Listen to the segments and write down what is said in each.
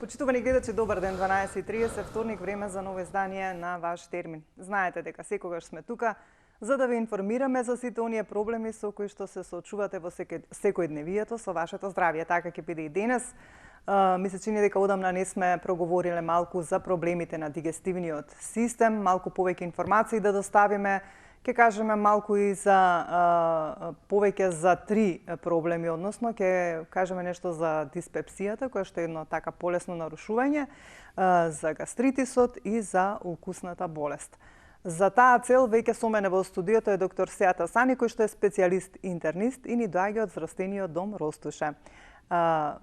Почитувани гледачи, добар ден, 12:30, вторник, време за ново издание на Ваш термин. Знаете дека секогаш сме тука за да ви информираме за сите оние проблеми со кои што се соочувате во секојдневието со вашето здравје. Така ќе биде и денес. Ми се чини дека одамна не сме проговориле малку за проблемите на дигестивниот систем, малку повеќе информации да доставиме. Ќе кажеме малку и за повеќе за три проблеми, односно ќе кажеме нешто за диспепсијата, која што е едно така полесно нарушување, за гастритисот и за укусната болест. За таа цел веќе со мене во студиото е доктор Сеат Асани, кој што е специјалист интернист и ни доаѓа од Здравствениот дом Ростуше.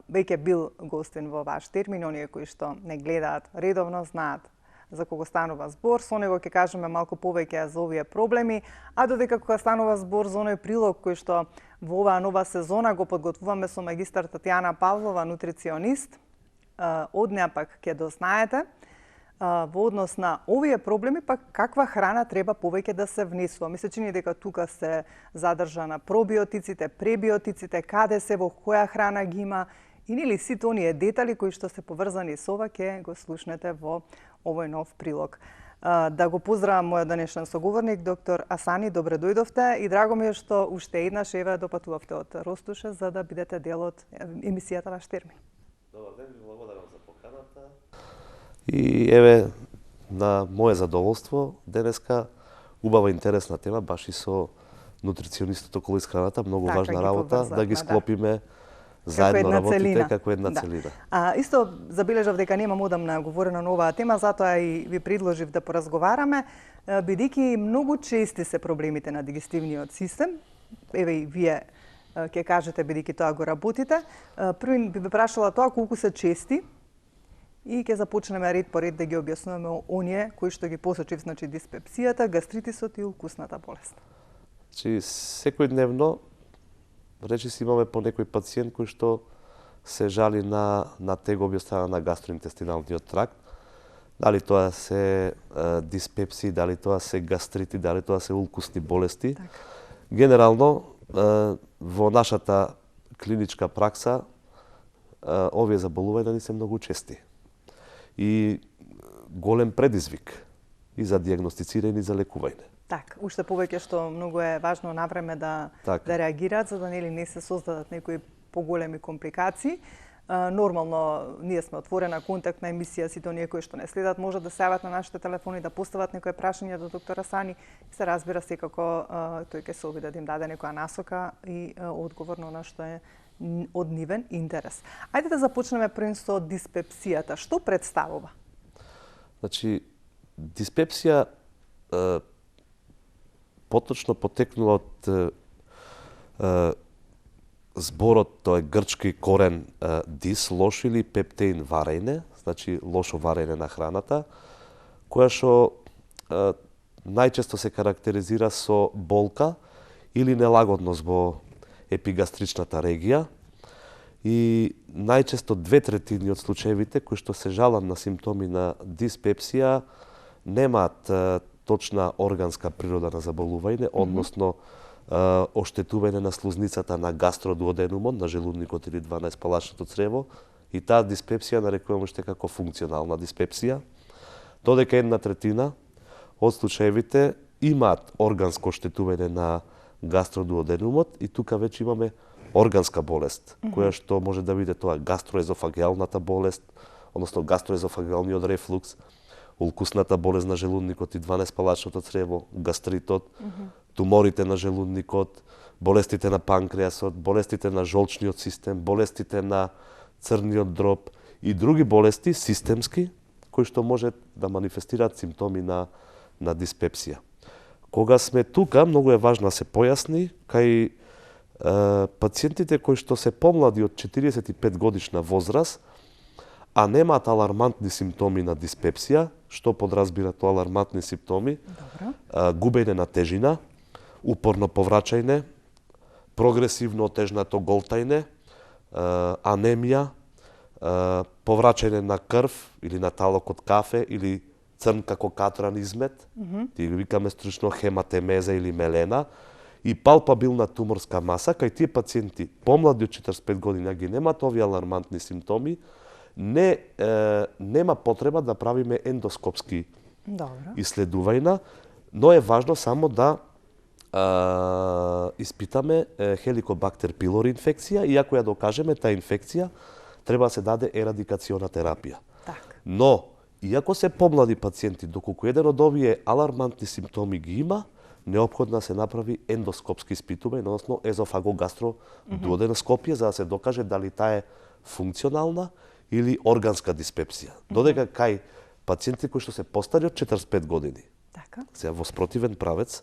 Веќе бил гостин во Ваш термин, оние кои што не гледаат редовно знаат за кого станува збор. Со него ќе кажеме малку повеќе за овие проблеми, а додека кога станува збор за оној прилог кој што во оваа нова сезона го подготвуваме со магистар Татјана Павлова, нутриционист, од неа пак ќе дознаете во однос на овие проблеми, пак каква храна треба повеќе да се внесува. Ми се чини дека тука се задржана пробиотиците, пребиотиците, каде се, во која храна ги има, и нели сите оние детали кои што се поврзани со ова ќе го слушнете во овој нов прилог. Да го поздравам мојот денешен соговорник, доктор Асани, добре дојдовте и драго ми е што уште еднаш еве допатувавте од Ростуше за да бидете дел од емисијата Ваш термин. Добар ден, ви благодарам за поканата. И еве, на моје задоволство, денеска убава интересна тема, баш и со нутриционистот околу исхраната, многу така, важна работа, да ги склопиме како заедно една работите целина. како една целина. Исто забележав дека немам одамна говорена на оваа тема, затоа и ви предложив да поразговараме, бидејќи многу чести се проблемите на дигестивниот систем. Еве и вие ќе кажете бидејќи тоа го работите. Први би прашала тоа колку се чести и ќе започнеме ред по ред да ги објаснуваме оние кои што ги посочив, значи диспепсијата, гастритисот и укусната болест. Значи секојдневно речиси имаме по некој пациент кој што се жали на тегоби од страна на гастроинтестиналниот тракт. Дали тоа се диспепсии, дали тоа се гастрити, дали тоа се укусни болести. Так. Генерално во нашата клиничка пракса овие заболувања ни се многу чести. И голем предизвик и за дијагностицирање и за лекување. Так, уште повеќе што многу е важно навреме да реагираат, за да не се создадат некои поголеми компликации. Нормално, ние сме отворена контактна емисија, сите оние кои што не следат може да се јават на нашите телефони, да постават некои прашања до доктор Асани. Се разбира секако тој ќе се обиде да им даде некоја насока и одговор на она што е од нивен интерес. Ајде да започнеме прво со диспепсијата. Што представува? Значи, диспепсија поточно потекнува од зборот, тоа е грчки корен дис, лош или пептеин варење, значи лошо варење на храната, која што најчесто се карактеризира со болка или нелагодност во епигастричната регија и најчесто 2/3 од случаевите кои што се жалат на симптоми на диспепсија немаат точна органска природа на заболување, односно оштетување на слузницата на гастродуоденумот, на желудникот или 12-палачното црево, и таа диспепсија нарекуваме уште како функционална диспепсија, додека 1/3 од случаевите имаат органско оштетување на гастродуоденумот и тука веќе имаме органска болест, која што може да биде тоа гастроезофагеалната болест, односно гастроезофагеалниот рефлукс, укусната болест на желудникот и 12-палачното црево, гастритот, туморите на желудникот, болестите на панкреасот, болестите на жолчниот систем, болестите на црниот дроб и други болести системски кои што може да манифестираат симптоми на диспепсија. Кога сме тука, многу е важно да се појасни кај пациентите кои што се помлади од 45 годишна возраст, а немаат алармантни симптоми на диспепсија, што подразбира тоа алармантни симптоми, губење на тежина, упорно повраќање, прогресивно отежнато голтање, анемија, повраќање на крв или на талок од кафе или црн како катран измет, ти го викаме стручно хематемеза или мелена, и палпабилна туморска маса, кај тие пациенти помлади од 45 години ги немаат овие алармантни симптоми, нема потреба да правиме ендоскопски Добро. иследувања, но е важно само да испитаме Helicobacter pylori инфекција и ако ја докажеме таа инфекција, треба да се даде ерадикациона терапија. Така. Но, иако се помлади пациенти, доколку еден од овие алармантни симптоми ги има, неопходно да се направи ендоскопски испитување, односно езофагогастро-дуоденоскопија, за да се докаже дали таа е функционална или органска диспепсија. Додека кај пациенти кои што се постари од 45 години, Така. сега во спротивен правец,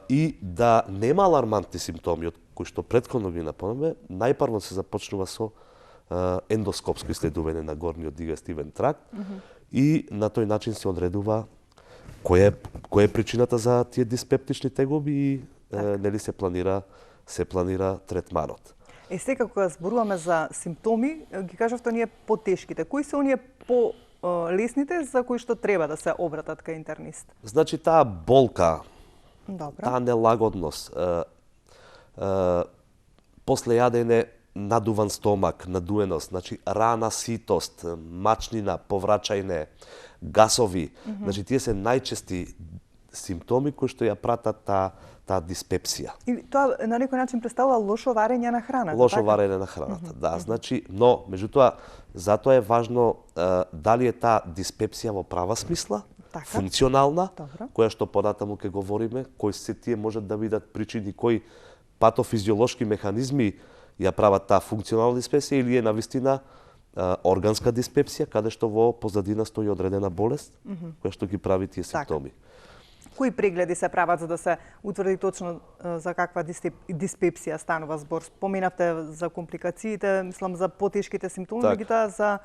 и да нема алармантни симптоми од кои што претходно ги напомнаме, најпрво се започнува со ендоскопско иследување на горниот дигестивен тракт и на тој начин се одредува која е причината за тие диспептични тегоби и нели се планира третманот. Сега кога зборуваме за симптоми, ги кажавте оние потешките. Кои се оние по-лесните за кои што треба да се обратат кај интернист? Значи таа болка, Добро. таа нелагодност, после јадење надуван стомак, надуеност, значи рана ситост, мачнина, поврачајне, гасови, значи тие се најчести симптоми кои што ја пратат таа диспепсија. Или тоа на некој начин представува лошо варење на храната, Лошо така? варење на храната, да, значи, но меѓутоа затоа е важно дали е таа диспепсија во права смисла, Така. функционална, Добро. која што понатаму ќе говориме, кои се тие можат да бидат причини, кои патофизиолошки механизми ја прават таа функционална диспепсија или е навистина органска диспепсија, каде што во позадина стои одредена болест, која што ги прави тие симптоми. Кои прегледи се прават за да се утврди точно за каква диспепсија станува збор? Споменавте за компликациите, мислам за потешките симптоми, Так. меѓутоа за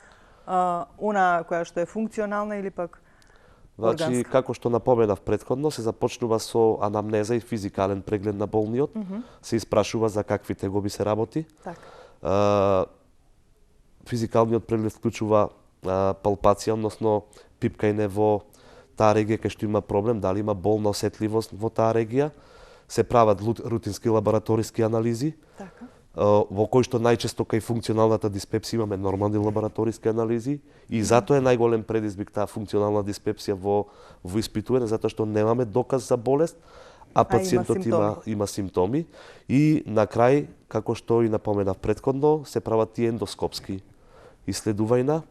она која што е функционална или пак Значи, органска? како што напоменав претходно, се започнува со анамнеза и физикален преглед на болниот, се испрашува за какви тегоби се работи. Така. Физикалниот преглед вклучува палпација, односно пипкање во таа регија кај што има проблем, дали има болна осетливост во таа регија. Се прават рутински лабораториски анализи, Така. во кои што најчесто кај функционалната диспепсија имаме нормални лабораториски анализи и затоа е најголем предизвик таа функционална диспепсија во испитување, затоа што немаме доказ за болест, а пациентот има симптоми. И на крај, како што и напоменав претходно, се прават тие ендоскопски иследувања,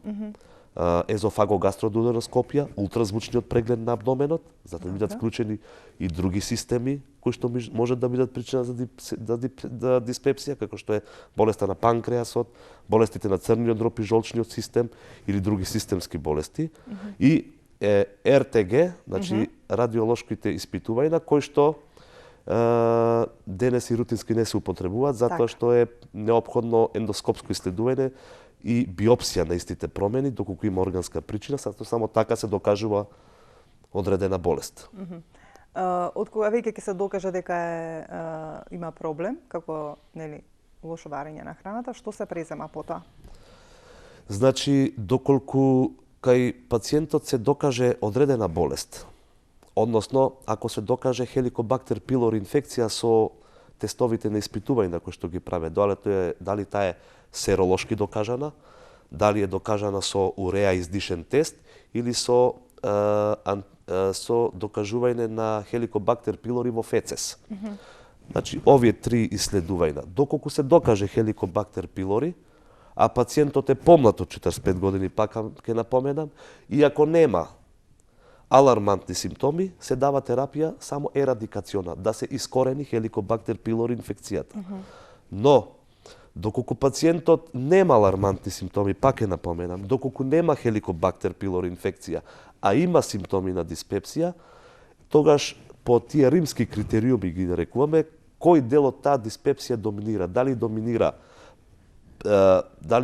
езофагогастродуденоскопија, ултразвучниот преглед на абдоменот, за да бидат вклучени и други системи кои што можат да бидат причина за диспепсија, како што е болеста на панкреасот, болестите на црниот дроб и жолчниот систем или други системски болести. И РТГ, значи радиолошките испитувања, кои што денес и рутински не се употребуваат, затоа што е неопходно ендоскопско иследување и биопсија на истите промени, доколку има органска причина, само така се докажува одредена болест. Од кога веќе ќе се докаже дека има проблем, како нели лошо варење на храната, што се презема потоа? Значи, доколку кај пациентот се докаже одредена болест, односно, ако се докаже Helicobacter pylori инфекција со тестовите на испитување кои што ги праве, дали таа е серолошки докажана, дали е докажана со уреа издишен тест или со докажување на Helicobacter pylori во фецес. Значи, овие три иследувања, доколку се докаже Helicobacter pylori, а пациентот е помлад од 45 години, пак ќе напоменам, и ако нема алармантни симптоми, се дава терапија само ерадикациона, да се искорени Helicobacter pylori инфекцијата. Но, доколку пациентот нема алармантни симптоми, пак ќе напоменам, доколку нема Helicobacter pylori инфекција, а има симптоми на диспепсија, тогаш по тие римски критериуми ги нарекуваме, кој дел од таа диспепсија доминира, дали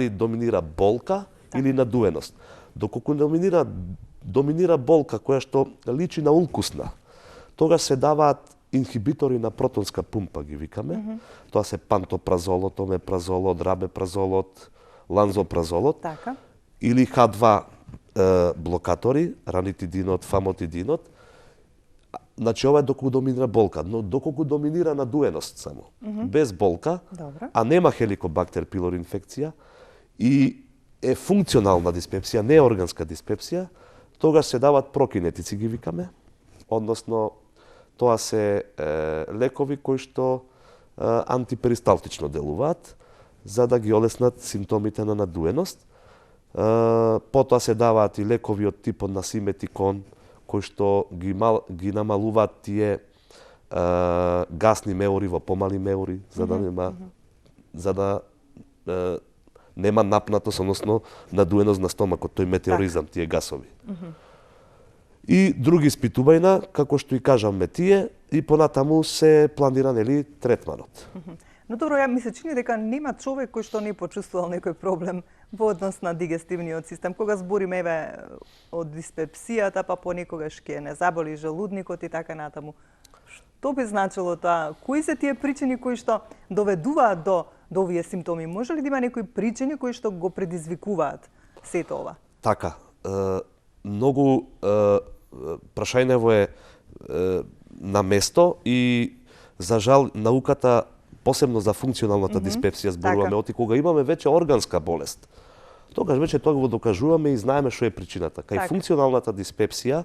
доминира болка или надуеност. Доколку доминира болка која што личи на улкусна, тогаш се даваат инхибитори на протонска пумпа, ги викаме. Тоа се пантопразолот, омепразолот, рабепразолот, ланзопразолот, Така. или H2 блокатори, ранитидинот, фамотидинот. Значи, ова е доколку доминира болка, но доколку доминира надуеност само, без болка, Добро. а нема Helicobacter pylori инфекција и е функционална диспепсија, не е органска диспепсија, тогаш се дават прокинетици, ги викаме, односно тоа се лекови кои што антиперисталтично делуваат, за да ги олеснат симптомите на надуеност. Потоа се даваат и лекови од типот на симетикон, кои што ги намалуваат тие гасни меури во помали меури, за да нема напнатост, односно надуеност на стомакот, тој метеоризам, тие гасови. И други испитувања, како што и кажавме тие, и понатаму се планира, нели, третманот. Но добро, ја ми се чини дека нема човек кој што не почувствувал некој проблем во однос на дигестивниот систем. Кога збориме еве од диспепсијата, па понекогаш ќе не заболи желудникот и така натаму. Што би значило тоа? Кои се тие причини кои што доведуваат до овие симптоми? Може ли да има некои причини кои што го предизвикуваат сето ова? Така, многу прашањево е на место и за жал науката посебно за функционалната диспепсија зборуваме, оти кога имаме веќе органска болест. Тогаш веќе тоа го докажуваме и знаеме што е причината. Кај функционалната диспепсија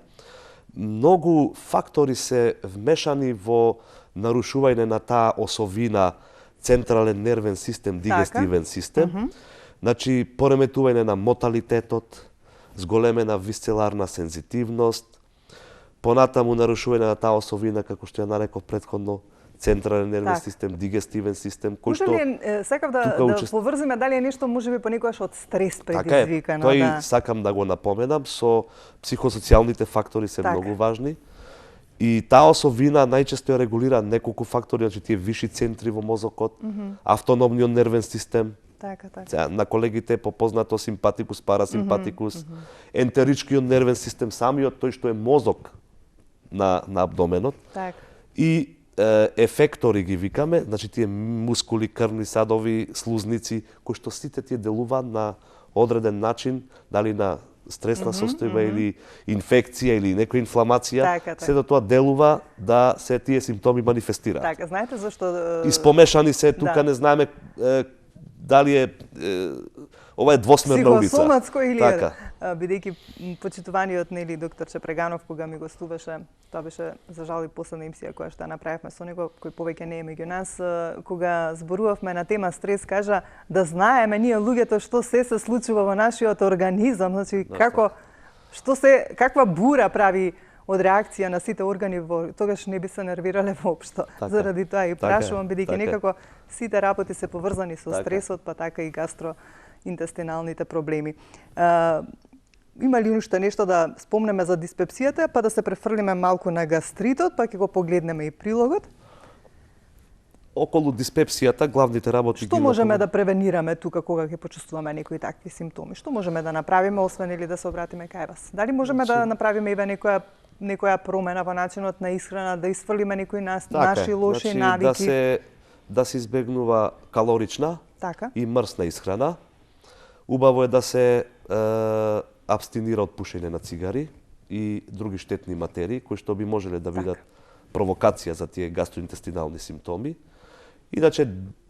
многу фактори се вмешани во нарушување на таа осовина централен нервен систем, дигестивен систем. Значи, пореметување на моталитетот, зголемена висцеларна сензитивност, понатаму нарушување на таа осовина, како што ја нареков претходно, централен нервен систем, дигестивен систем, кој што сакав да поврзиме дали е нешто можеби понекогаш од стрес предизвикано. Така е. Тој сакам да го напоменам, со психосоцијалните фактори се многу важни. И таа осовина најчесто ја регулира неколку фактори, значи тие виши центри во мозокот, автономниот нервен систем. На колегите е попознато симпатикус, парасимпатикус, ентеричкиот нервен систем, самиот тој што е мозок на абдоменот. И ефектори ги викаме, значи тие мускули, крвни садови, слузници, кои што сите тие делуваат на одреден начин, дали на стресна состојба или инфекција или некоја инфламација, се до тоа делува да се тие симптоми манифестираат. Така, знаете зашто испомешани се тука, не знаеме дали е ова е двосмерна улица. Психосоматско или бидејќи почитуваниот нели доктор Чепреганов кога ми гостуваше, тоа беше за жал и последна емисија која што направивме со него, кој повеќе не е меѓу нас, кога зборувавме на тема стрес, кажа да знаеме ние луѓето што се случува во нашиот организам, значи каква бура прави од реакција на сите органи, тогаш не би се нервирале воопшто. Заради тоа и прашувам, бидејќи некако сите работи се поврзани со стресот, па така и гастроинтестиналните проблеми. Има ли уште нешто да спомнеме за диспепсијата, па да се префрлиме малку на гастритот, па ќе го погледнеме и прилогот? Околу диспепсијата главните работи Што можеме да превенираме тука кога ќе почувствуваме некои такви симптоми? Што можеме да направиме освен или да се обратиме кај вас? Дали можеме да направиме и некоја промена во начинот на исхрана, да исфрлиме некои наши лоши навики? Да се избегнува калорична и мрсна исхрана. Убаво е да се абстинира од пушење на цигари и други штетни материи кои што би можеле да бидат провокација за тие гастроинтестинални симптоми. Иначе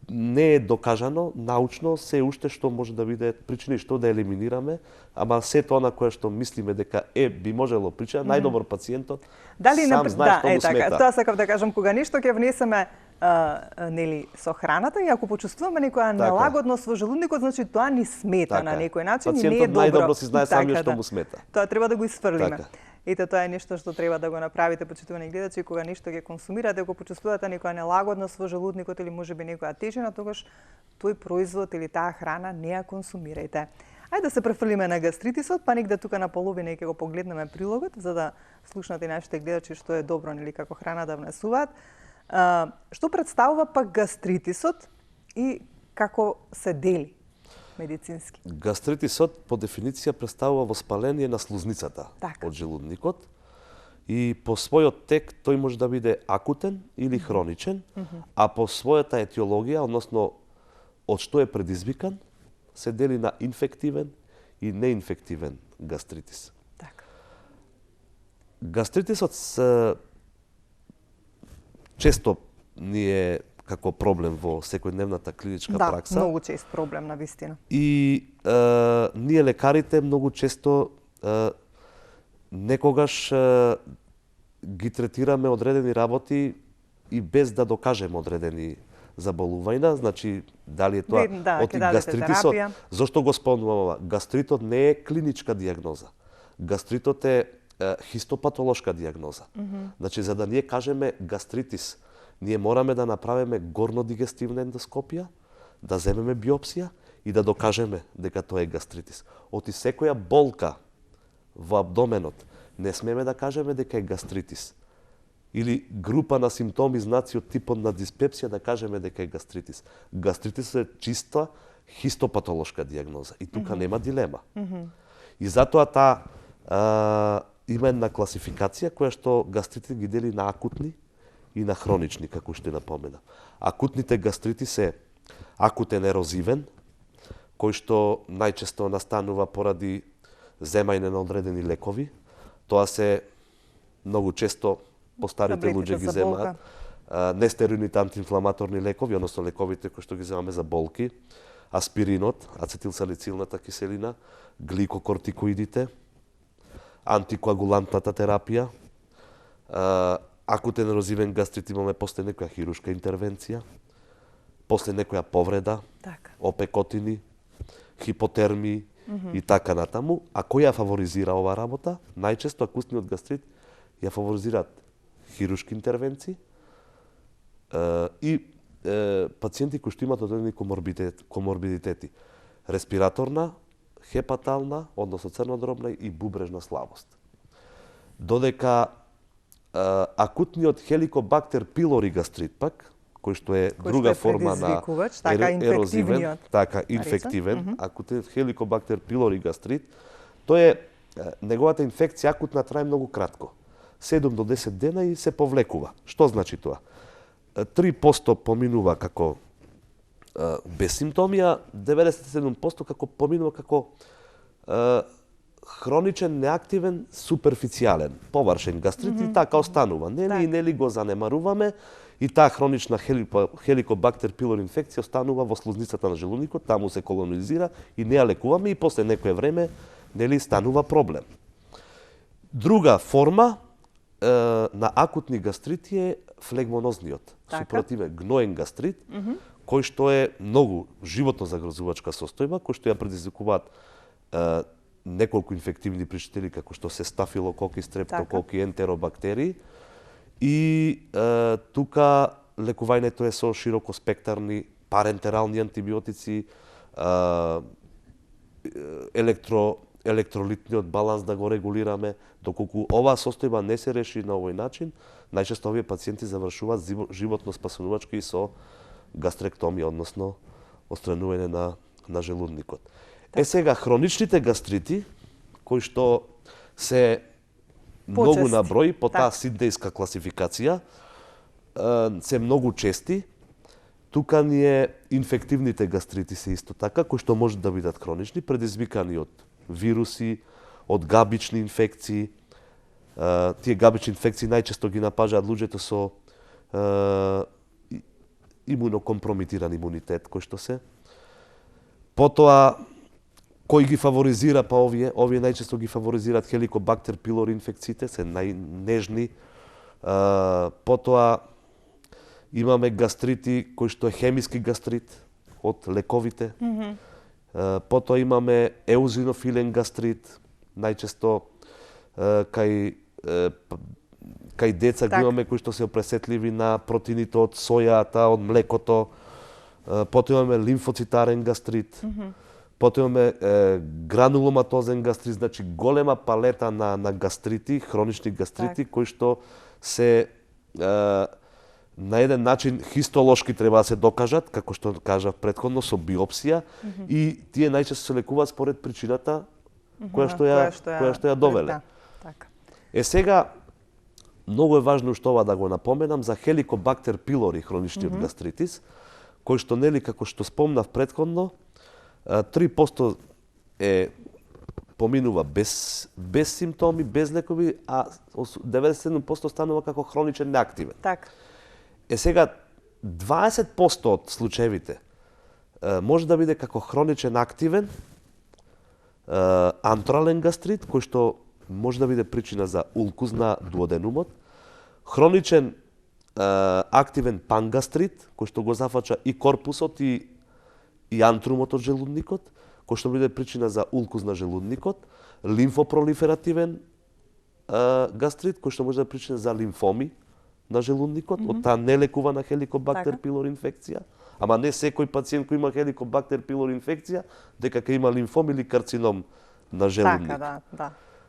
не е докажано научно се уште што може да биде причини, што да елиминираме, ама сето она кое што мислиме дека би можело причина, најдобар пациентот сам знае што му смета. Тоа сакав да кажам, кога нешто ќе внесеме нели со храната и ако почувствуваме некоја нелагодност во желудникот, значи тоа ни смета на некој начин и не е добро. Пациентот најдобро си знае самиот што му смета. Тоа треба да го исфрлиме. Ете, тоа е нешто што треба да го направите, почитувани гледачи, кога нешто ќе консумирате, ако почувствувате некоја нелагодност во желудникот или можеби некоја тежина, тогаш тој производ или таа храна не ја консумирајте. Ајде да се префрлиме на гастритисот, па негде тука на половина ќе го погледнеме прилогот, за да слушнате нашите гледачи што е добро нели како храна да внесуваат. Што представува пак гастритисот и како се дели медицински? Гастритисот по дефиниција представува воспаление на слузницата од желудникот и по својот тек тој може да биде акутен или хроничен, а по својата етиологија, односно од што е предизвикан, се дели на инфективен и неинфективен гастритис. Гастритисот често ни е како проблем во секојдневната клиничка Да, пракса. многу чест проблем на вистина. И ние лекарите многу често некогаш ги третираме одредени работи и без да докажеме одредени заболувања, значи дали е тоа Да, од ќе дадете гастритисот. терапија. Зошто го спомнувам ова? Гастритот не е клиничка диагноза. Гастритот е хистопатолошка диагноза. Значи за да ние кажеме гастритис, ние мораме да направиме горнодигестивна ендоскопија, да земеме биопсија и да докажеме дека тоа е гастритис. Оти секоја болка во абдоменот не смеме да кажеме дека е гастритис. Или група на симптоми, знаци од типот на диспепсија да кажеме дека е гастритис. Гастритис е чиста хистопатолошка диагноза и тука нема дилема. И затоа има една класификација која што гастритит ги дели на акутни и на хронични, како што напомена. Акутните гастрити се акутен ерозивен, кој што најчесто настанува поради земање на одредени лекови. Тоа се многу често постарите луѓе ги земаат. Нестероидните антиинфламаторни лекови, односно лековите кои што ги земаме за болки, аспиринот, ацетилсалицилната киселина, гликокортикоидите, антикоагулантната терапија, акутен ерозивен гастрит имаме после некоја хирушка интервенција, после некоја повреда, опекотини, хипотермии и така натаму. А кој ја фаворизира ова работа? Најчесто акутниот гастрит ја фаворизираат хирушки интервенции и пациенти кои што имаат одредени коморбидитети. Респираторна, хепатална, односно црнодробна и бубрежна слабост. Додека акутниот хеликобактер пилори гастрит пак, кој што е друга форма на ерозивен, инфективен, акутен хеликобактер пилори гастрит, тоа е неговата инфекција акутна трае многу кратко. 7 до 10 дена и се повлекува. Што значи тоа? 3% поминува како без симптоми, а 97% како поминува како хроничен, неактивен, суперфицијален, површен гастрит и така останува. Нели го занемаруваме и таа хронична хеликобактер пилори инфекција останува во слузницата на желудникот, таму се колонизира и не ја лекуваме и после некое време станува проблем. Друга форма на акутни гастрити е флегмонозниот, супротивен гноен гастрит, кој што е многу животно загрозувачка состојба, кој што ја предизвикуваат неколку инфективни причинители како што се стафилококи, стрептококи, ентеробактерии. И тука лекувањето е со широкоспектарни парентерални антибиотици, електролитниот баланс да го регулираме. Доколку оваа состојба не се реши на овој начин, најчесто овие пациенти завршуваат животно спасувачки со гастректомија, односно отстранување на желудникот. Сега хроничните гастрити, кои што се многу на број по таа сиднејска класификација, се многу чести. Тука ни е инфективните гастрити се исто така, кои што може да бидат хронични, предизвикани од вируси, од габични инфекции. Тие габични инфекции најчесто ги напажаат луѓето со имунокомпромитиран имунитет, кој што се. Потоа, кој ги фаворизира, па овие најчесто ги фаворизираат хеликобактер пилори инфекциите, се најнежни. Потоа, имаме гастрити кој што е хемиски гастрит од лековите. Потоа имаме еозинофилен гастрит, најчесто кај деца ги имаме кои што се пресетливи на протеините од сојата, од млекото. Потоа имаме лимфоцитарен гастрит. Потоа имаме грануломатозен гастрит, значи голема палета на гастрити, хронични гастрити, кои што се на еден начин хистолошки треба да се докажат, како што кажав претходно, со биопсија, и тие најчесто се лекуваат според причината која што ја довеле. Сега, многу е важно што ова да го напоменам за хеликобактер пилори хроничниот гастритис, кој што како што спомнав претходно, 3% поминува без симптоми, без лекови, а 97% станува како хроничен неактивен. Така. Сега, 20% од случаевите може да биде како хроничен активен антрален гастрит, кој што може да биде причина за улкуз на дуоденумот, хроничен активен пангастрит, кој што го зафача и корпусот и антрумот од желудникот, кој што биде причина за улкуз на желудникот, лимфопролиферативен гастрит, кој што може да е причина за лимфоми на желудникот, од таа нелекувана хеликобактер пилори инфекција, ама не секој пациент кој има хеликобактер пилори инфекција, дека ќе има лимфом или карцином на желудник.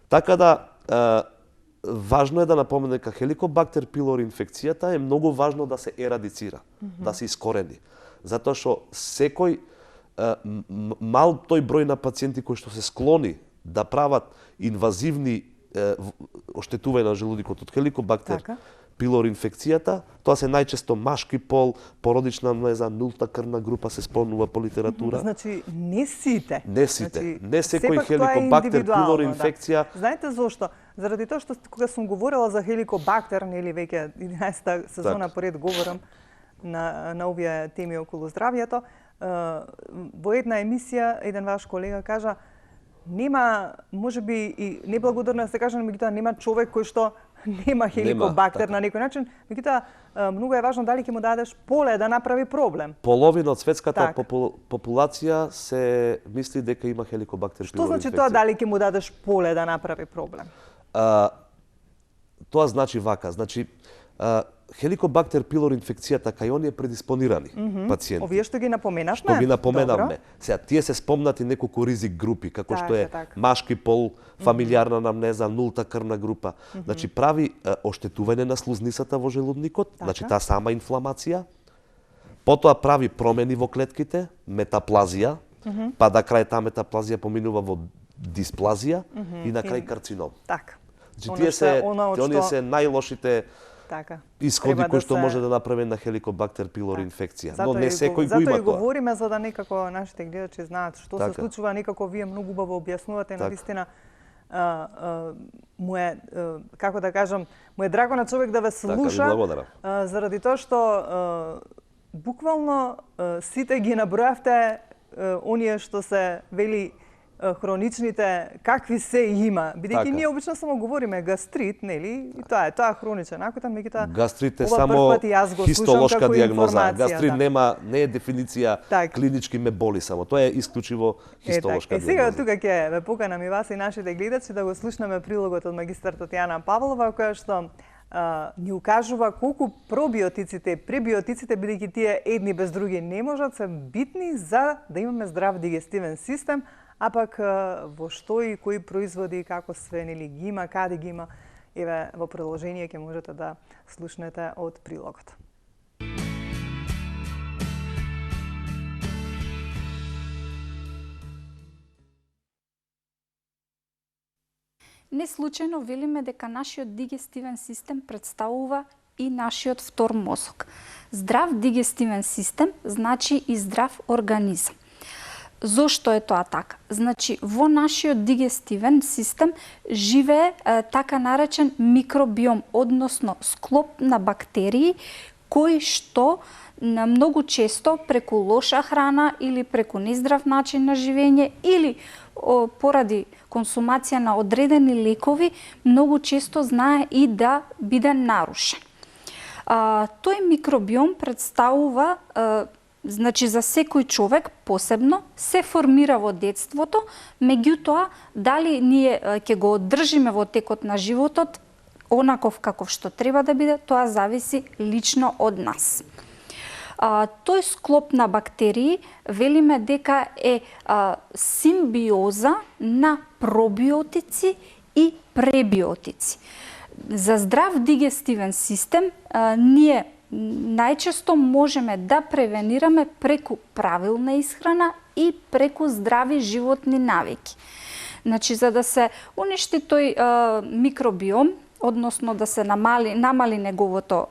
Така да, важно е да напомене дека хеликобактер пилори инфекцијата е многу важно да се ерадицира, да се искорени. Затоа што секој мал тој број на пациенти кои што се склони да прават инвазивни оштетување на желудникот од хеликобактер пилори инфекцијата, тоа се најчесто машки пол, породична млеза, нулта крвна група се спомнува по литература. Значи не сите. Не сите. Не секој хеликобактер пилори инфекција. Знаете зошто? Заради тоа што кога сум говорела за хеликобактер, нели веќе 11-та сезона поред говорам на овие теми околу здравјето, во една емисија еден ваш колега кажа нема, можеби и неблагодарно да се каже, меѓутоа нема човек кој што нема хеликобактер на некој начин, меѓутоа многу е важно дали ќе му дадеш поле да направи проблем. Половина од светската популација се мисли дека има хеликобактер пилори инфекција. Што значи тоа дали ќе му дадеш поле да направи проблем? Тоа значи вака, значи хеликобактер пилори инфекцијата кај оние предиспонирани пациенти. Овие што ги напоменавме? Што ги напоменавме. Сега тие се спомнати неколку ризик групи, како што е машки пол, фамилиарна анамнеза, нулта крвна група. Значи прави оштетување на слузницата во желудникот, значи таа сама инфламација. Потоа прави промени во клетките, метаплазија, па да крај таа метаплазија поминува во дисплазија и на крај карцином. Така. Значи тие се најлошите исходи кои што може да направи на хеликобактер пилори инфекција, но не секој го има тоа. Затоа и говориме за да некако нашите гледачи знаат што се случува, некако вие многу убаво објаснувате, навистина му е, како да кажам, му е драго на човек да ве слуша, заради тоа што буквално сите ги набројавте оние што се вели хроничните, какви се има, бидејќи ние обично само говориме гастрит, нели? И тоа е хроничен акутен, меѓутоа гастрит е само хистолошка дијагноза. Гастрит не е дефиниција клинички ме боли само. Тоа е исклучиво хистолошка дијагноза. Сега тука ќе ве поканам и вас и нашите гледачи да го слушнеме прилогот од магистар Татјана Павлова, која што ни укажува колку пробиотиците и пребиотиците, бидејќи тие едни без други не можат, се битни за да имаме здрав дигестивен систем, а пак во што и кои производи, како све, нели ги има, каде ги има, еве во продолжение ќе можете да слушнете од прилогот. Не случајно велиме дека нашиот дигестивен систем представува и нашиот втор мозок. Здрав дигестивен систем значи и здрав организам. Зошто е тоа така? Значи, во нашиот дигестивен систем живее така наречен микробиом, односно склоп на бактерии, кои што многу често преку лоша храна или преку нездрав начин на живење или поради консумација на одредени лекови, многу често знае и да биде нарушен. Тој микробиом представува значи за секој човек посебно се формира во детството, меѓутоа дали ние ќе го одржиме во текот на животот онаков каков што треба да биде, тоа зависи лично од нас. Тој склоп на бактерии велиме дека е симбиоза на пробиотици и пребиотици. За здрав дигестивен систем ние најчесто можеме да превенираме преку правилна исхрана и преку здрави животни навики. Значи, за да се уништи тој микробиом, односно да се намали неговото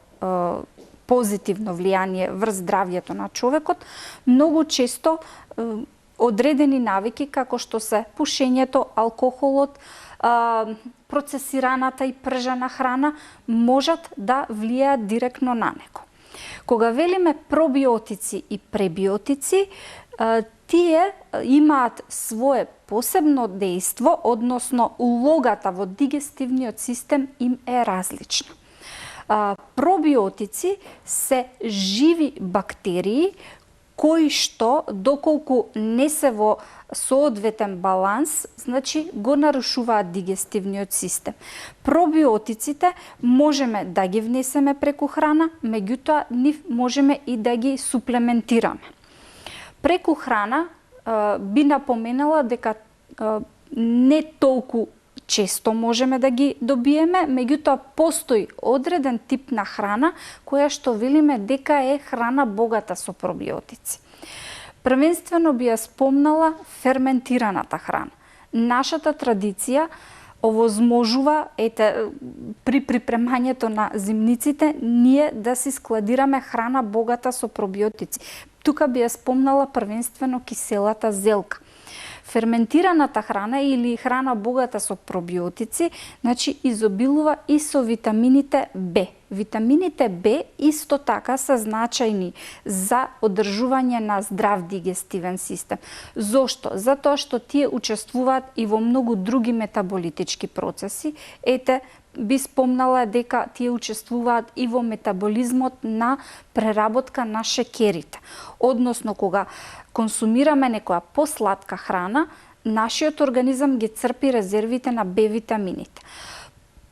позитивно влијание врз здравјето на човекот, многу често одредени навики како што се пушењето, алкохолот, процесираната и пржана храна можат да влијаат директно на него. Кога велиме пробиотици и пребиотици, тие имаат свое посебно дејство, односно улогата во дигестивниот систем им е различна. Пробиотици се живи бактерии кои што, доколку не се во соодветен баланс, значи го нарушуваат дигестивниот систем. Пробиотиците можеме да ги внесеме преку храна, меѓутоа нив можеме и да ги суплементираме. Преку храна би напоменала дека не толку често можеме да ги добиеме, меѓутоа постои одреден тип на храна која што велиме дека е храна богата со пробиотици. Првенствено би ја спомнала ферментираната храна. Нашата традиција овозможува при припремањето на зимниците ние да си складираме храна богата со пробиотици. Тука би ја спомнала првенствено киселата зелка. Ферментираната храна или храна богата со пробиотици, значи изобилува и со витамините Б. Витамините Б исто така се значајни за одржување на здрав дигестивен систем. Зошто? Затоа што тие учествуваат и во многу други метаболитички процеси. Би спомнала дека тие учествуваат и во метаболизмот на преработка на шекерите. Односно, кога консумираме некоја посладка храна, нашиот организам ги црпи резервите на Б-витамините.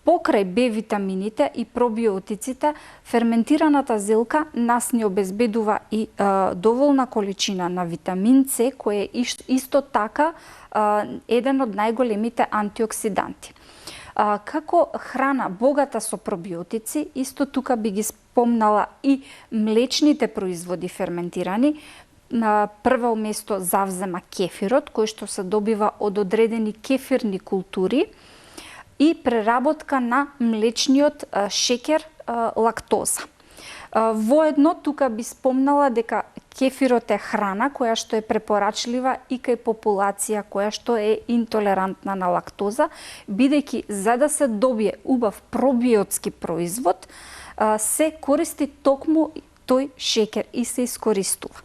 Покрај Б-витамините и пробиотиците, ферментираната зелка нас ни обезбедува и доволна количина на витамин С, кој е исто така еден од најголемите антиоксиданти. Како храна богата со пробиотици, исто тука би ги спомнала и млечните производи ферментирани. На прво место завзема кефирот, кој што се добива од одредени кефирни култури и преработка на млечниот шекер, лактоза. Воедно тука би спомнала дека кефирот е храна која што е препорачлива и кај популација која што е интолерантна на лактоза, бидејќи за да се добие убав пробиотски производ, се користи токму тој шекер и се искористува.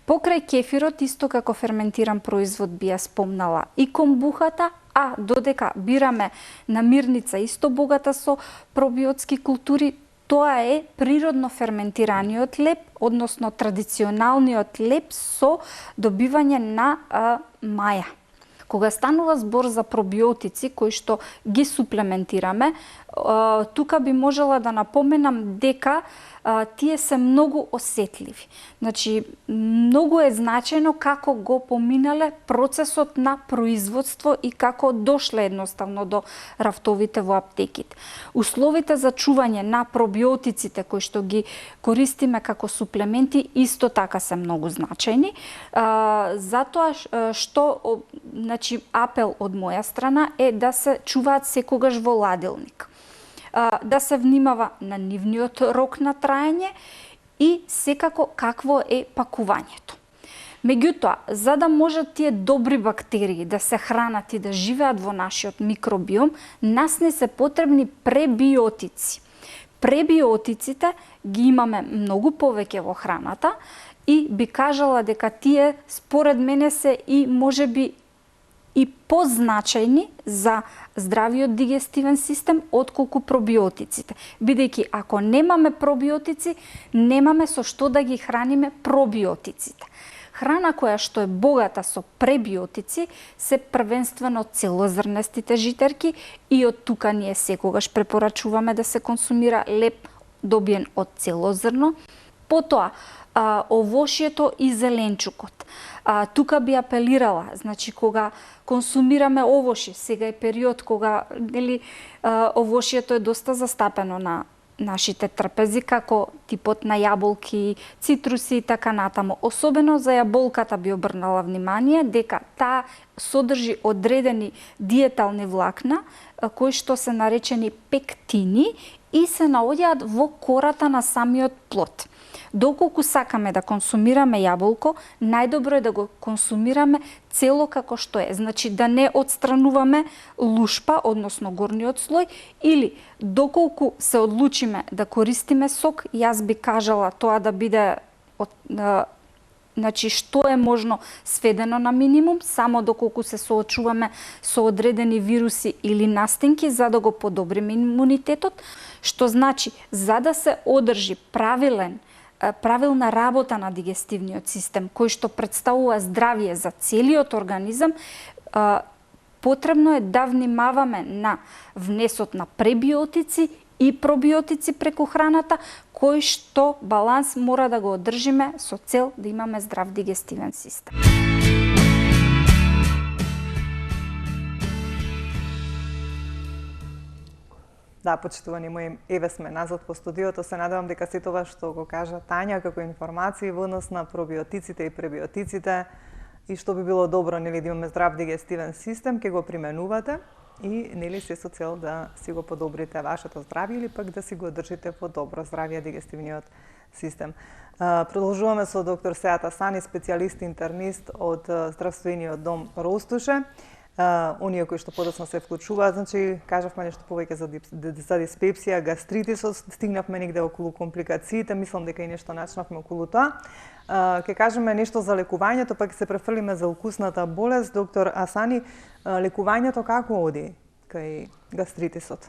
Покрај кефирот, исто како ферментиран производ би ја спомнала и комбухата, а додека бираме намирница исто богата со пробиотски култури, тоа е природно ферментираниот леп, односно традиционалниот леп со добивање на маја. Кога станува збор за пробиотици кои што ги суплементираме, тука би можела да напоменам дека тие се многу осетливи. Значи, многу е значајно како го поминале процесот на производство и како дошле едноставно до рафтовите во аптеките. Условите за чување на пробиотиците кои што ги користиме како суплементи исто така се многу значајни. Затоа што, значи, апел од моја страна е да се чуваат секогаш во ладилник. Да се внимава на нивниот рок на траење и секако какво е пакувањето. Меѓутоа, за да можат тие добри бактерии да се хранат и да живеат во нашиот микробиом, нас не се потребни пребиотици. Пребиотиците ги имаме многу повеќе во храната и би кажала дека тие според мене се и можеби и позначајни за здравиот дигестивен систем отколку пробиотиците. Бидејќи ако немаме пробиотици, немаме со што да ги храниме пробиотиците. Храна која што е богата со пребиотици се првенствено целозрнестите житерки и од тука ние секогаш препорачуваме да се консумира леп добиен од целозрно. Потоа, овошјето и зеленчукот. Тука би апелирала, значи кога консумираме овошје, сега е период кога овошјето е доста застапено на нашите трпези, како типот на јаболки, цитруси и така натаму. Особено за јаболката би обрнала внимание дека таа содржи одредени диетални влакна, кои што се наречени пектини и се наоѓаат во кората на самиот плод. Доколку сакаме да консумираме јаболко, најдобро е да го консумираме цело како што е. Значи да не отстрануваме лушпа, односно горниот слој, или доколку се одлучиме да користиме сок, јас би кажала тоа да биде значи што е можно сведено на минимум, само доколку се соочуваме со одредени вируси или настинки за да го подобриме имунитетот, што значи за да се одржи правилна работа на дигестивниот систем, кој што представува здравје за целиот организам, потребно е да внимаваме на внесот на пребиотици и пробиотици преку храната, кој што баланс мора да го одржиме со цел да имаме здрав дигестивен систем. Да, почитувани мои, еве сме назад по студиото. Се надевам дека се тоа што го кажа Тања како информации во однос на пробиотиците и пребиотиците и што би било добро нели да имаме здрав дигестивен систем, ќе го применувате и нели се со цел да си го подобрите вашето здравје или пак да си го одржите во добро здравје дигестивниот систем. Продолжуваме со доктор Сејат Асани, специјалист интернист од здравствениот дом Ростуше. Оние кои што подоцна се вклучуваат, значи кажавме нешто повеќе за диспепсија, гастритисот, стигнавме негде околу компликациите, мислам дека и нешто начнавме околу тоа. Ќе кажеме нешто за лекувањето, па ќе се префрлиме за укусната болест. Доктор Асани, лекувањето како оди кај гастритисот?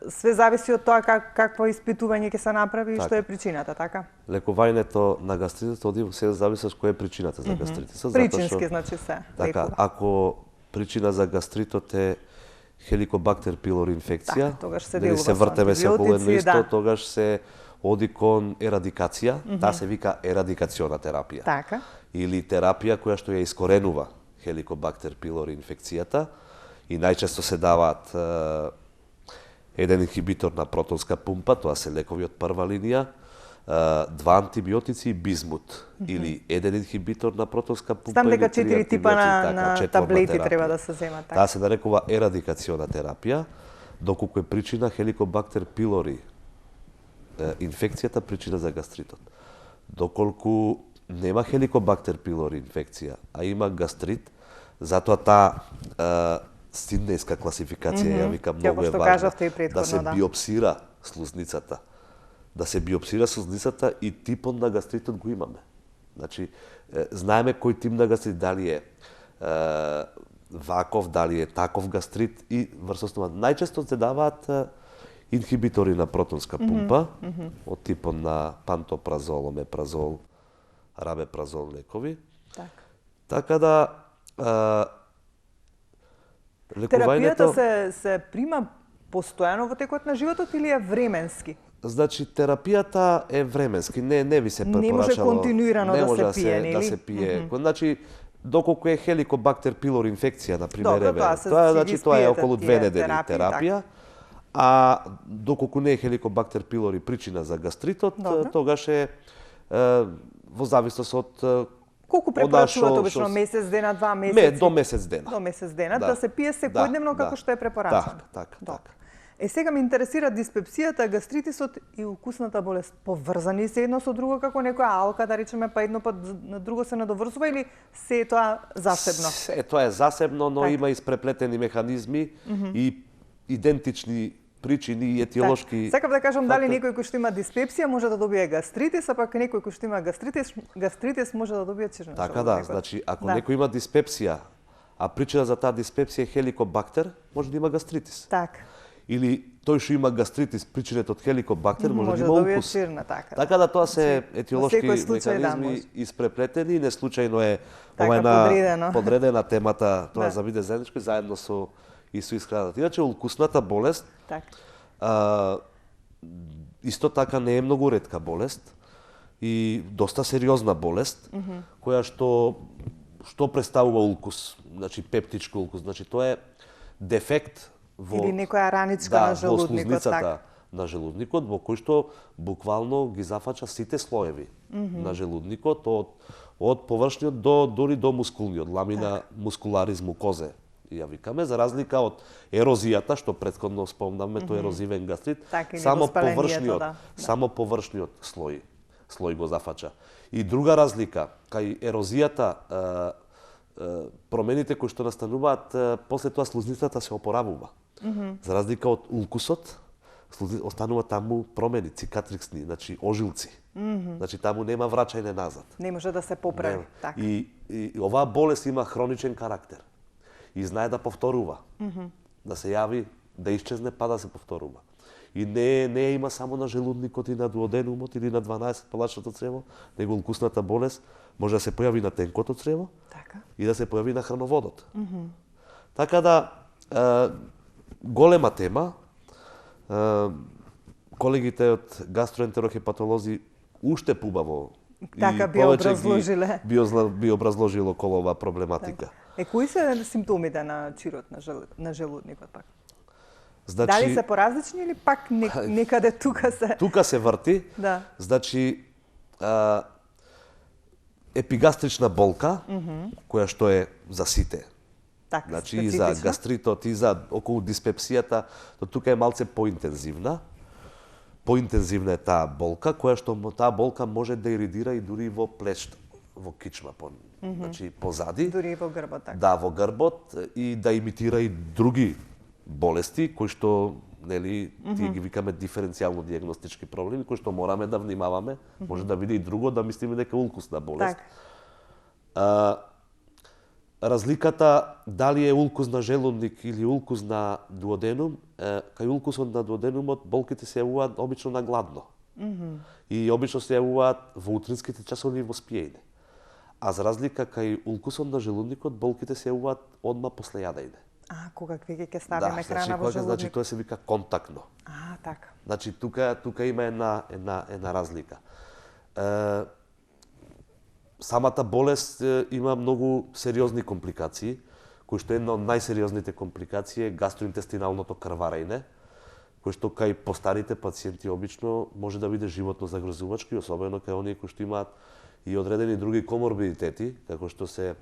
Све зависи од тоа какво испитување ќе се направи и што е причината, така? Лекувањето на гастритисот оди се зависи од која е причината за гастритисот. Причински, значи се така, лекува. ако причина за гастритот е Helicobacter pylori инфекција, така, тогаш се дали делува се со вртеме се околу едно антибиотици, исто, да. тогаш се оди кон ерадикација, таа се вика ерадикациона терапија. Така. Или терапија која што ја искоренува Helicobacter pylori инфекцијата и најчесто се даваат еден инхибитор на протонска пумпа, тоа се лекови од прва линија, два антибиотици и бизмут, или еден инхибитор на протонска пумпа. Знам дека или 4 типа на четворна таблети терапија. треба да се земат. Таа се нарекува ерадикациона терапија, доколку е причина Helicobacter pylori инфекцијата причина за гастритот. Доколку нема Helicobacter pylori инфекција, а има гастрит, затоа таа Сиднејска класификација, ја викам, многу е важна, да се биопсира слузницата. Да се биопсира слузницата и типот на гастритот го имаме. Значи, знаеме кој тип на гастрит, дали е ваков, дали е таков гастрит и врз основа. Најчесто се даваат инхибитори на протонска пумпа, од типот на пантопразол, омепразол, рабепразол лекови. Така да, терапијата се прима постојано во текот на животот или е временски? Значи, терапијата е временски, не ви се препорачало. Не може континуирано да се пие, нели? Да се пие. Значи, доколку е Helicobacter pylori инфекција, на пример, добро, тоа е околу 2 недели терапија. А доколку не е Helicobacter pylori причина за гастритот, тогаш е во зависност од колку препорачувате обично, месец дена, 2 месеци? Не, до месец дена. До месец дена, да се пие секојдневно како што е препорачено. Така. Сега ме интересира диспепсијата, гастритисот и укусната болест. Поврзани се едно со друго како некоја алка, да речеме, па едно па на друго се надоврзува или се е тоа засебно? Се тоа е засебно, но има испреплетени механизми и идентични причини и етиолошки. Сакав да кажам дали некој кој што има диспепсија може да добие гастритис, а пак некој кој што има гастритис може да добие чрничава. Така да, значи ако некој има диспепсија, а причина за таа диспепсија е Helicobacter, може да има гастритис. Така. Или тој што има гастритис, причинет од Helicobacter, може да има укус. Чирна, така. Така да тоа се етиолошки механизми испреплетени, не случајно е ова подредена темата, тоа за биде заедничко заедно со и со исхраната. Иначе укусната болест исто така не е многу ретка болест и доста сериозна болест, која што представува улкус, значи пептички улкус, значи тоа е дефект во или некоја раничка на желудникот, така, на желудникот, во кој што буквално ги зафача сите слоеви на желудникот, од површниот дори до мускулниот, ламина мускуларис мукозе, ја викаме, за разлика од ерозијата, што претходно спомнавме, тој ерозивен гастрит, само површниот слој слој го зафача. И друга разлика, кај ерозијата, промените кои што настануваат, после тоа слузницата се опоравува. За разлика од улкусот, останува таму промени, цикатриксни, значи ожилци. Значи таму нема враќање назад. Не може да се поправи. Така. И оваа болест има хроничен карактер. И знае да повторува. Да се јави, да исчезне, па да се повторува. И не има само на желудникот и на дуоденумот или на 12-палачното црево, него улкусната болест може да се појави на тенкото црево Така. и да се појави на храноводот. Така да, голема тема, колегите од гастроентерохепатолози уште побаво Така би образложиле. би образложило околу оваа проблематика. Кои се симптомите на чирот на желудникот пак? Значи, Дали се поразлични или пак некаде тука се... Тука се врти. Да. Значи, епигастрична болка, која што е за сите. Така, Значи и за гастритот, и за околу диспепсијата, то тука е малце поинтензивна. Поинтензивна е таа болка, која што таа болка може да иридира и дури во плешт, во кичма, значи позади. Дури во грбот, така. Да, во грбот и да имитира и други болести кои што, нели, тие ги викаме диференцијално диагностички проблеми, кои што мораме да внимаваме. Може да биде и друго, да мислиме дека улкусна болест. Разликата дали е улкус на желудник или улкус на дуоденум, кај улкусот на дуоденумот болките се јавуваат обично на гладно. И обично се јавуваат во утринските часови во спиење. А за разлика кај улкусот на желудникот болките се јавуваат одма после јадење. Кога веќе ќе ставиме храна во желудник. Значи тоа се вика контактно. Така. Значи тука има една разлика. Самата болест има многу сериозни компликации, кои што една од најсериозните компликации е гастроинтестиналното крварење, кој што кај постарите пациенти обично може да биде животно загрозувачки, особено кај оние кои што имаат и одредени други коморбидитети, како што се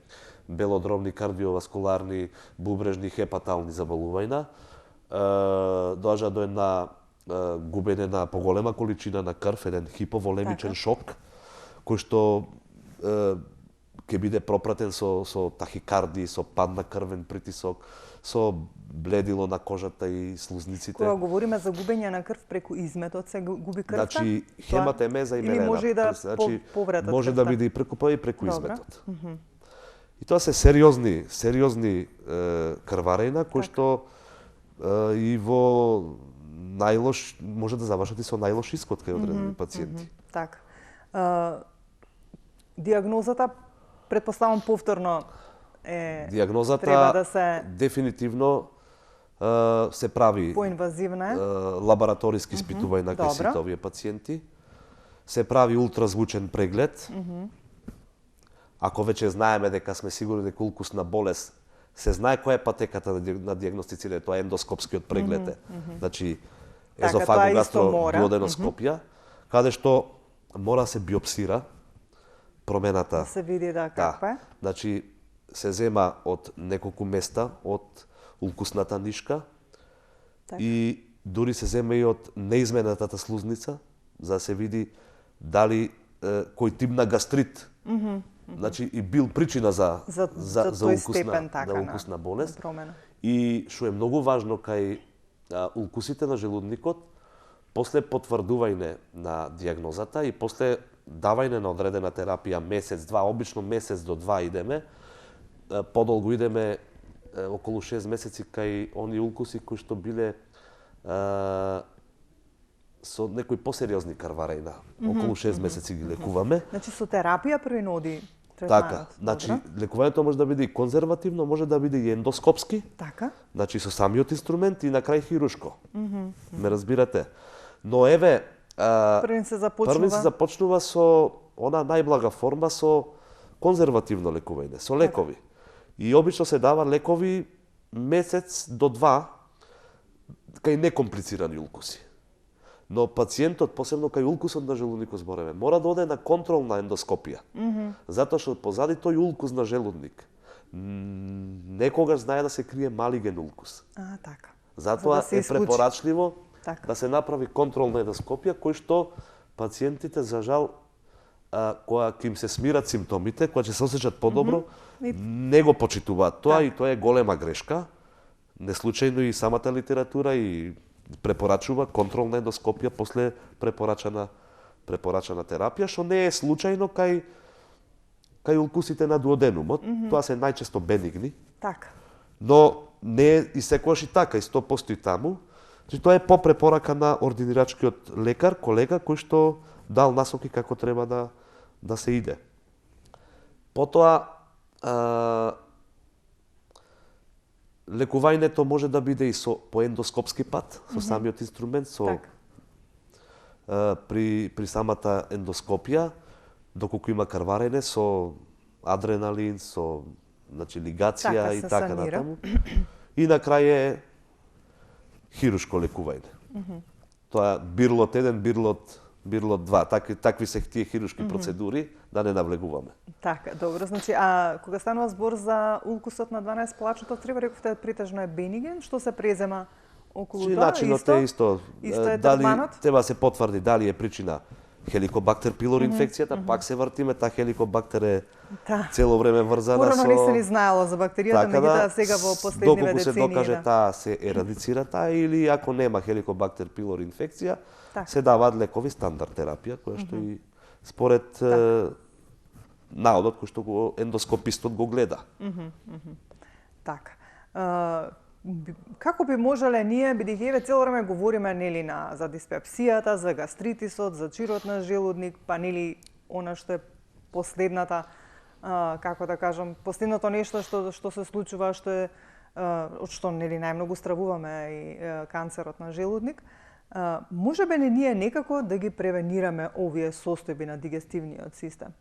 белодробни, кардиоваскуларни, бубрежни, хепатални заболувања, доаѓа до една губење на поголема количина на крв, еден хиповолемичен шок, кој што ќе биде пропратен со тахикардии, со пад на крвен притисок, со бледило на кожата и слузниците. Кога говориме за губење на крв преку изметот, се губи крвта? Значи, хематемеза и мелена. Или може и да повредат крвта? Може да биде и преку изметот. И тоа се сериозни крварења кои што и во најлош може да завршат и со најлош исход кај одредени пациенти. Така. Диагнозата претпоставам повторно диагнозата треба да се дефинитивно се прави поинвазивна лабораториски испитувања кај сите овие пациенти. Се прави ултразвучен преглед. Ако веќе знаеме дека сме сигурни дека улкусна болест, се знае која е патеката на диагностицирање, тоа е ендоскопскиот преглед. Значи езофагогастроduodeноскопија, каде што мора се биопсира промената. Да се види каква е. Значи се зема од неколку места од улкусната нишка и дури се зема и од неизменатата слузница, за да се види дали кој тип на гастрит значи и бил причина за улкусна болест. И што е многу важно кај улкусите на желудникот, после потврдување на диагнозата и после давање на одредена терапија месец-два, обично месец до два идеме, подолго идеме околу 6 месеци кај оние улкуси кои што биле со некои посериозни крварења. Околу 6 месеци ги лекуваме. Значи со терапија приноди така, значи лекувањето може да биде и конзервативно, може да биде и ендоскопски. Така. Значи со самиот инструмент и на крај хирушко. Ме разбирате? Но еве првин се започнува со она најблага форма со конзервативно лекување, со лекови. И обично се дава лекови месец до два кај некомплицирани улкуси. Но пациентот, посебно кај улкусот на желудникот збореме, мора да оде на контролна ендоскопија. Затоа што позади тој улкус на желудник некогаш знае да се крие малиген улкус. Така. Затоа е препорачливо да се направи контролна ендоскопија, кој што пациентите за жал кога ќе им се смират симптомите, кога ќе се осеќат подобро, не го почитуваат тоа и тоа е голема грешка. Неслучајно и самата литература и препорачува контролна ендоскопија после препорачана терапија, што не е случајно кај улкусите на дуоденумот. Тоа се најчесто бенигни. Така. Но не е и секогаш и така, и 100% и таму. Тоа е по препорака на ординирачкиот лекар, колега, кој што дал насоки како треба да се иде. Потоа, лекувањето може да биде и по ендоскопски пат, со самиот инструмент, при самата ендоскопија, доколку има крварење, со адреналин, со лигација и така натаму. И на крај е хирушко лекување. Тоа бирлот 1, бирлот 2, такви се тие хирушки процедури, да не навлегуваме. Така, добро. Значи, а кога станува збор за улкусот на 12 плачното треба, рековте, претежно е бениген, што се презема околу тоа? Начинот е исто. Исто е Дали третманот? треба се потврди дали е причина Хеликобактер пилори инфекцијата, пак се вртиме, таа Хеликобактер е цело време врзана Порано со... не се ни знаело за бактеријата, меѓутоа сега во последниве доколку се децении. докаже таа се ерадицира таа, или ако нема Хеликобактер пилори инфекција, Так. се даваат лекови стандард терапија, која што и според наодот кој што го ендоскопистот го гледа. Така. Како би можеле ние, бидејќи еве цело време говориме нели за диспепсијата, за гастритисот, за чирот на желудник, па нели она што е последната, како да кажам, последното нешто што се случува, што е од што нели најмногу стравуваме и канцерот на желудник. Може би ние некако да ги превенираме овие состојби на дигестивниот систем.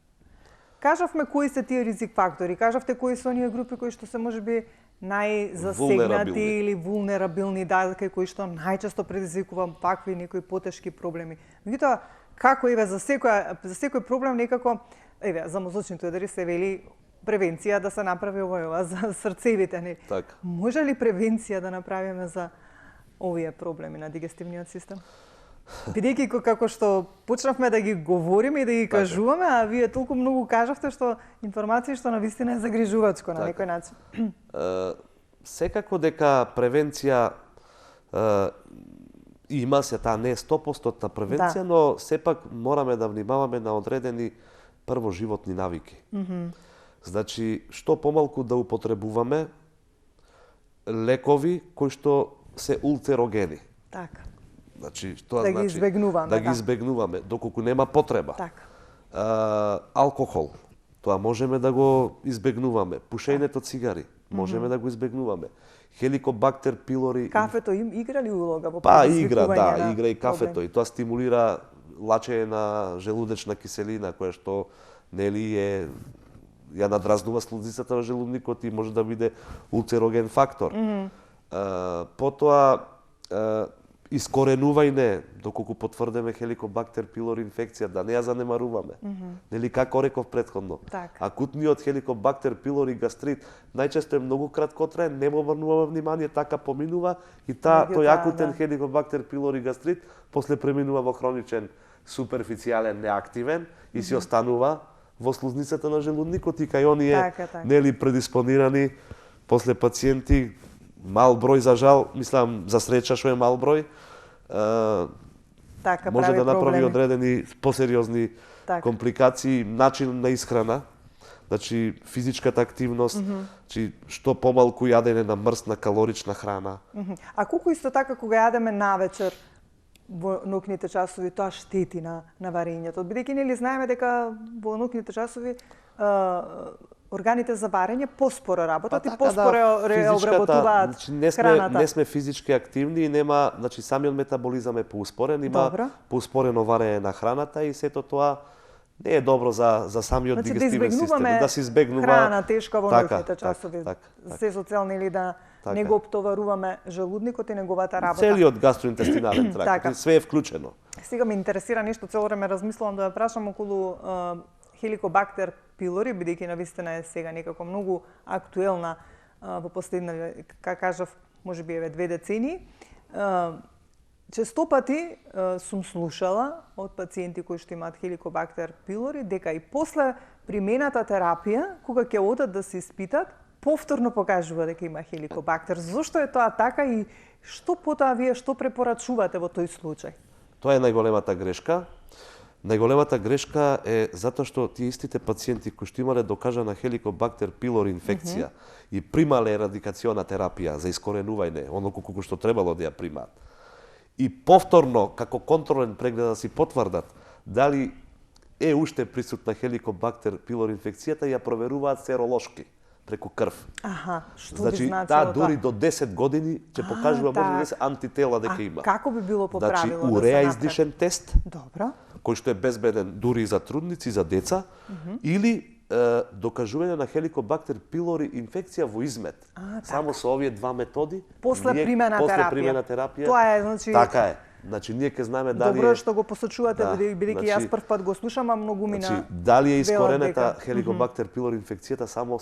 Кажавме кои се тие ризик фактори, кажавте кои се оние групи кои што се можеби најзасегнати или вулнерабилни, кај кои што најчесто предизвикува вакви некои потешки проблеми. Меѓутоа, како еве за секој проблем некако, еве за мозочните удари се вели превенција да се направи ова за срцевите, нели? Така. Може ли превенција да направиме за овие проблеми на дигестивниот систем? Бидејќи како што почнавме да ги говориме и да ги кажуваме, а вие толку многу кажавте што информации што навистина е загрижувачко на некој начин. Секако дека превенција има се, таа не е 100% превенција, но сепак мораме да внимаваме на одредени прво животни навики. Значи, што помалку да употребуваме лекови кои што се улцерогени. Така. Значи, тоа да ги избегнуваме. Да ги избегнуваме, доколку нема потреба. Така. Алкохол, тоа можеме да го избегнуваме. Пушењето цигари, можеме да го избегнуваме. Хеликобактер пилори... Кафето им игра ли улога во предизвикување игра и кафето. И тоа стимулира лачење на желудечна киселина, која што нели ја надразнува слузицата на желудникот и може да биде улцероген фактор. Потоа искоренување, доколку потврдеме Хеликобактер пилори инфекција, да не ја занемаруваме. Нели, како реков претходно, акутниот Хеликобактер пилори гастрит најчесто е многу краткотраен, не му обрнуваме внимание, така поминува и тој акутен Хеликобактер пилори гастрит после преминува во хроничен суперфицијален неактивен и си останува во слузницата на желудникот и кај оние нели предиспонирани после пациенти мал број, за жал, мислам, за среќа што е мал број, може да направи одредени посериозни компликации, начин на исхрана, значи физичката активност, значи што помалку јадење на мрсна калорична храна. А колку исто така кога јадеме навечер во ноќните часови, тоа штети на варењето? Бидејќи нели знаеме дека во ноќните часови органите за варење поспоро работат и поспоро обработуваат храната. Не сме физички активни и нема, значи самиот метаболизам е поуспорен, има поуспорено варење на храната и сето тоа не е добро за самиот дигестивен систем. Да се избегнува храна тешка во ноќните часови. Се со цел нели да не го оптоваруваме желудникот и неговата работа. Целиот гастроинтестинален тракт, све е вклучено. Сега ме интересира нешто, цело време размислувам да ја прашам околу Хеликобактер пилори, бидејќи навистина е сега некако многу актуелна во последниве, како кажав, можеби еве 2 децении. Често пати сум слушала од пациенти кои што имаат хеликобактер пилори дека и после примената терапија, кога ќе одат да се испитат, повторно покажува дека има хеликобактер. Зошто е тоа така и што потоа вие што препорачувате во тој случај? Тоа е најголемата грешка. Најголемата грешка е затоа што тие истите пациенти кои што имале докажана хеликобактер пилори инфекција и примале ерадикациона терапија за искоренување, оноку колку што требало да ја примаат. И повторно, како контролен преглед да си потврдат дали е уште присутна хеликобактер пилори инфекцијата, ја проверуваат серолошки преку крв. Аха, што Значи, би значило таа тоа? дури до 10 години ќе покажува може да се антитела дека има. Како би било по Значи, правило да се уреа направи? издишен тест, Добро. кој што е безбеден дури и за трудници и за деца, или докажување на хеликобактер пилори инфекција во измет. Само со овие два методи, После ние- примена после терапија. примена терапија. Тоа е, значи- Така е. Значи ние ќе знаеме дали Добро е што го посочувате, Да, бидејќи јас прв пат го слушам, а многу мина. Значи, дали е велат искоренета дека- хеликобактер пилори инфекцијата само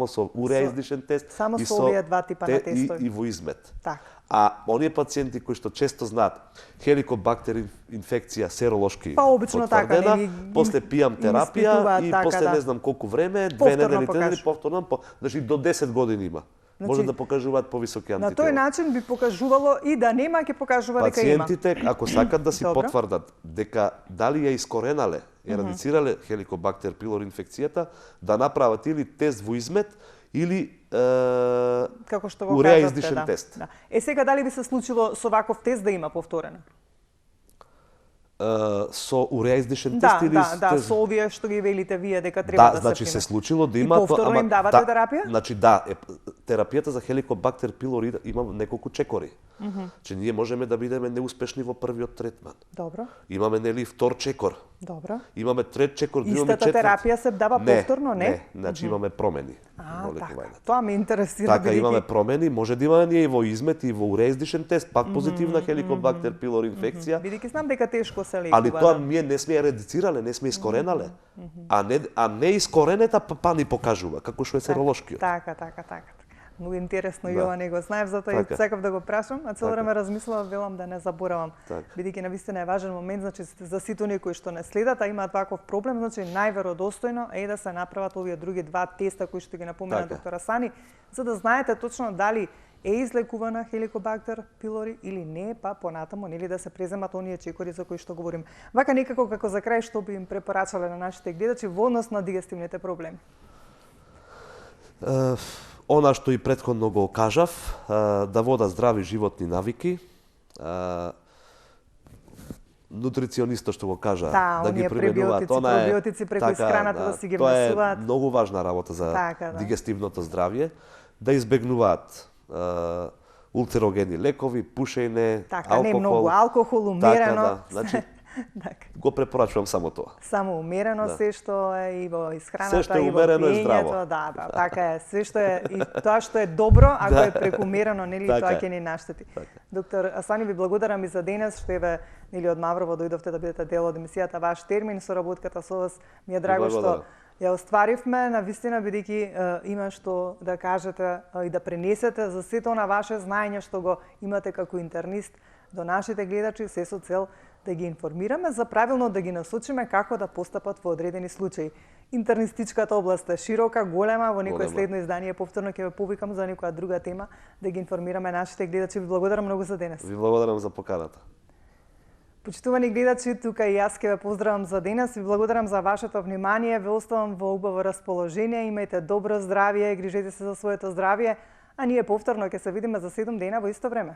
со уреа Со- издишен тест само и со овие два типа на тестови. и во измет. Така. А оние пациенти кои што често знаат хеликобактер инфекција серолошки Па, обично така, потврдена, нели, после пијам им терапија испитуваат и така, после да. не знам колку време, 2 Повторно недели, 3 недели покажу. повторно, значи до 10 години има. Може Значи, да покажуваат повисоки На антитела. тој начин би покажувало и да нема, ќе покажува дека има. Пациентите, ако сакат да си Добро. потврдат дека дали ја искоренале, ерадицирале хеликобактер пилори инфекцијата, да направат или тест во измет, или Како што го уреа кажавте, издишен да. тест. Да. Сега дали би се случило со ваков тест да има повторено? Со уреа издишен Да, тест или да, тест? со овие што ги велите вие дека треба да, значи се се приме. случило да И има повторно им давате терапија? Значи да, терапијата за хеликобактер пилори има неколку чекори. Че ние можеме да бидеме неуспешни во првиот третман. Добро, Имаме нели втор чекор. добро. Имаме трет чекор, имаме Истата четврт. терапија се дава повторно, не? Не, значи имаме промени во така. лекувањето. Тоа ме интересира. Така бидејќи- имаме промени, може да имаме ние и во измет и во уреа издишен тест, пак позитивна хеликобактер пилори инфекција. Бидејќи знам дека тешко се лекува. Али тоа да. ние не сме ја редицирале, не сме искоренале. А не искоренета па ни покажува, како што е серолошкиот. Така. Многу интересно и Да. ова не го знаев, затоа Така. и сакав да го прашам, а цело Така. време размислував, велам да не заборавам. Така. Бидејќи навистина е важен момент, значи за сите оние кои што не следат, а имаат ваков проблем, значи најверодостојно е да се направат овие други два теста кои што ги напомена Така. доктор Асани, за да знаете точно дали е излекувана хеликобактер пилори или не, па понатаму нели да се преземат оние чекори за кои што говорим. Вака некако како за крај што би им препорачале на нашите гледачи во однос на дигестивните проблеми. Она што и претходно го кажав, да водат здрави животни навики, нутриционистот што го кажа, Да, да ги оние применуваат, пребиотици, пробиотици преку искраната да си ги тоа внесуваат. е многу важна работа за Така, да. дигестивното здравје, да избегнуваат улцерогени лекови, пушење, Така, алкохол. не многу алкохол, умерено. Така, да. Значи, Така. го препорачувам само тоа. Само умерено Да. се што е и во исхраната, Се што е и во умерено е пиењето, здраво. да, така е. Се што е и тоа што е добро, ако Да. е прекумерено, нели Така тоа е. ќе ни наштети. Така. Доктор Асани, ви благодарам и за денес што еве нели од Маврово дојдовте да бидете дел од емисијата Ваш термин, соработката со вас. Ми е драго што благодарам. ја остваривме, навистина бидејќи има што да кажете и да пренесете за сето на ваше знаење што го имате како интернист до нашите гледачи, се со цел да ги информираме за правилно да ги насочиме како да постапат во одредени случаи. Интернистичката област е широка, голема, во некој Голема. следно издание повторно ќе ве повикам за некоја друга тема да ги информираме нашите гледачи. Ви благодарам многу за денес. Ви благодарам за поканата. Почитувани гледачи, тука и јас ќе ве поздравам за денес. Ви благодарам за вашето внимание. Ве оставам во убаво расположение. Имајте добро здравје, грижете се за своето здравје, а ние повторно ќе се видиме за 7 дена во исто време.